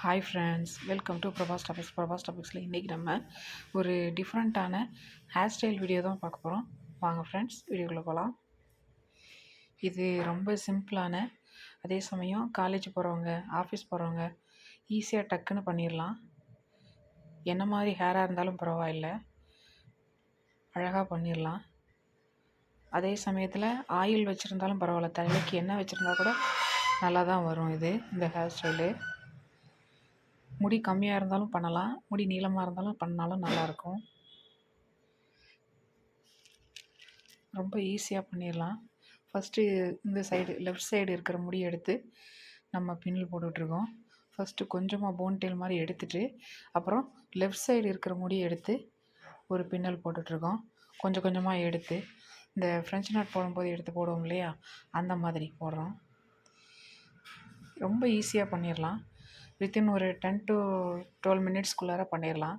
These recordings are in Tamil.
Hi friends, welcome to Prabhas டாபிக்ஸில் இன்றைக்கி நம்ம ஒரு டிஃப்ரெண்ட்டான ஹேர் ஸ்டைல் வீடியோ தான் பார்க்க போகிறோம். வாங்க ஃப்ரெண்ட்ஸ், வீடியோக்குள்ளே போகலாம். இது ரொம்ப சிம்பிளான, அதே சமயம் காலேஜ் போகிறவங்க, ஆஃபீஸ் போகிறவங்க ஈஸியாக டக்குன்னு பண்ணிடலாம். என்ன மாதிரி ஹேராக இருந்தாலும் பரவாயில்லை, அழகாக பண்ணிடலாம். அதே சமயத்தில் ஆயில் வச்சுருந்தாலும் பரவாயில்ல, தலைக்கு எண்ணெய் வச்சுருந்தா கூட நல்லா தான் வரும். இந்த ஹேர் ஸ்டைலு முடி கம்மியாக இருந்தாலும் பண்ணலாம், முடி நீளமாக இருந்தாலும் பண்ணாலும் நல்லாயிருக்கும். ரொம்ப ஈஸியாக பண்ணிடலாம். ஃபஸ்ட்டு இந்த சைடு லெஃப்ட் சைடு இருக்கிற முடியை எடுத்து நம்ம பின்னல் போட்டுட்ருக்கோம். ஃபஸ்ட்டு கொஞ்சமாக போன் டெயில் மாதிரி எடுத்துகிட்டு அப்புறம் லெஃப்ட் சைடு இருக்கிற முடியை எடுத்து ஒரு பின்னல் போட்டுட்ருக்கோம். கொஞ்சம் கொஞ்சமாக எடுத்து இந்த ஃப்ரெஞ்ச் நாட் போடும்போது எடுத்து போடுவோம் இல்லையா, அந்த மாதிரி போடுறோம். ரொம்ப ஈஸியாக பண்ணிடலாம். வித்தின் ஒரு 10 to 12 மினிட்ஸ்குள்ளார பண்ணிடலாம்.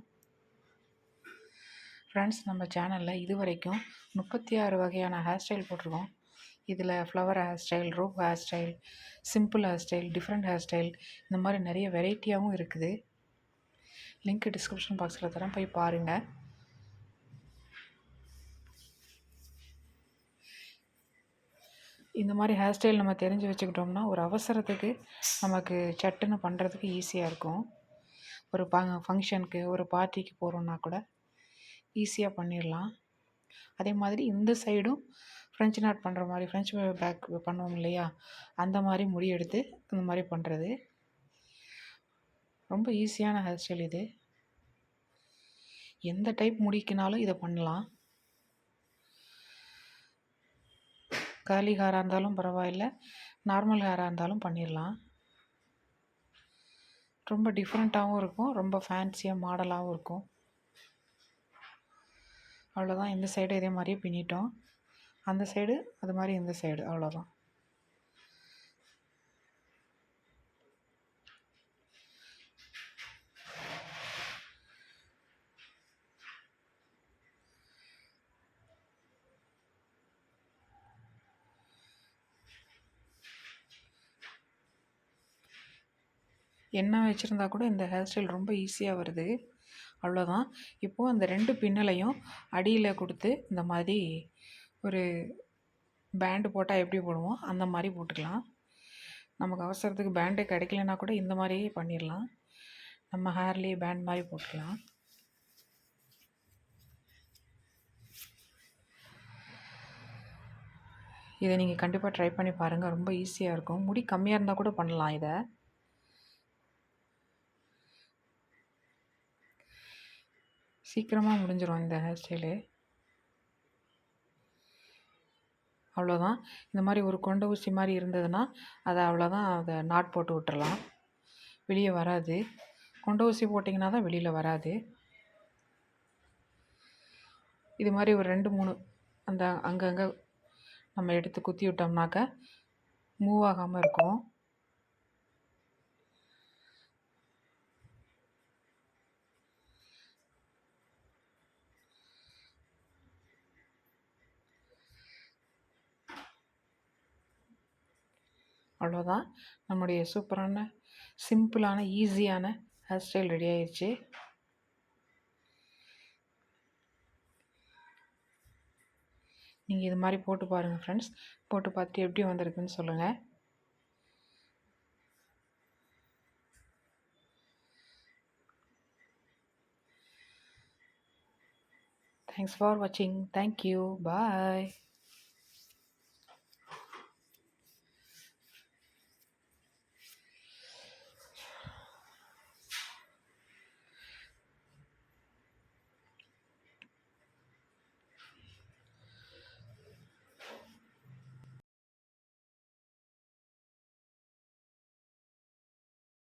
ஃப்ரெண்ட்ஸ், நம்ம சேனலில் இது வரைக்கும் 36 வகையான ஹேர் ஸ்டைல் போட்டிருக்கோம். இதில் flower hair style, rope hair style, simple hair style, different hair style, இந்த மாதிரி நிறைய வெரைட்டியாகவும் இருக்குது. லிங்க் டிஸ்கிரிப்ஷன் பாக்ஸில் தரேன், போய் பாருங்கள். இந்த மாதிரி ஹேர் ஸ்டைல் நம்ம தெரிஞ்சு வச்சுக்கிட்டோம்னா ஒரு அவசரத்துக்கு நமக்கு சட்டுன்னு பண்ணுறதுக்கு ஈஸியாக இருக்கும். ஒரு ஃபங்க்ஷனுக்கு, ஒரு பார்ட்டிக்கு போகிறோன்னா கூட ஈஸியாக பண்ணிடலாம். அதே மாதிரி இந்த சைடும் ஃப்ரெஞ்ச் நாட் பண்ணுற மாதிரி, ஃப்ரெஞ்ச் பேக் பண்ணுவோம் இல்லையா, அந்த மாதிரி முடி எடுத்து இந்த மாதிரி பண்ணுறது ரொம்ப ஈஸியான ஹேர் ஸ்டைல். இது எந்த டைப் முடிக்குனாலும் இதை பண்ணலாம். கர்லி ஹேராக இருந்தாலும் பரவாயில்லை, நார்மல் ஹேராக இருந்தாலும் பண்ணிடலாம். ரொம்ப டிஃப்ரெண்ட்டாகவும் இருக்கும், ரொம்ப ஃபேன்சியாக மாடலாகவும் இருக்கும். அவ்வளோதான். இந்த சைடு இதே மாதிரியே பின்னிட்டோம், அந்த சைடு அது மாதிரி இந்த சைடு, அவ்வளோதான். எண்ணெய் வச்சுருந்தா கூட இந்த ஹேர் ஸ்டைல் ரொம்ப ஈஸியாக வருது. அவ்வளோதான். இப்போது அந்த 2 பின்னலையும் அடியில் கொடுத்து இந்த மாதிரி ஒரு பேண்டு போட்டால் எப்படி போடுவோம் அந்த மாதிரி போட்டுக்கலாம். நமக்கு அவசரத்துக்கு பேண்டே கிடைக்கலனா கூட இந்த மாதிரியே பண்ணிடலாம். நம்ம ஹேர்லேயே பேண்ட் மாதிரி போட்டுக்கலாம். இதை நீங்கள் கண்டிப்பாக ட்ரை பண்ணி பாருங்கள், ரொம்ப ஈஸியாக இருக்கும். முடி கம்மியாக இருந்தால் கூட பண்ணலாம். இதை சீக்கிரமாக முடிஞ்சிடும் இந்த ஹேர் ஸ்டைலு. அவ்வளோதான். இந்த மாதிரி ஒரு கொண்ட ஊசி மாதிரி இருந்ததுன்னா அவ்வளோதான், அதை நாட் போட்டு விட்டுறலாம், வெளியே வராது. கொண்ட ஊசி போட்டிங்கன்னா தான் வெளியில் வராது. இது மாதிரி ஒரு 2-3 அந்த அங்கங்கே நம்ம எடுத்து குத்தி விட்டோம்னாக்க மூவ் ஆகாமல் இருக்கும். அவ்வளோதான். நம்முடைய சூப்பரான, சிம்பிளான, ஈஸியான ஹேர் ஸ்டைல் ரெடி ஆயிடுச்சு. நீங்கள் இது மாதிரி போட்டு பாருங்கள் ஃப்ரெண்ட்ஸ். போட்டு பார்த்துட்டு எப்படி வந்திருக்குன்னு சொல்லுங்கள். Thanks for watching. Thank you. Bye.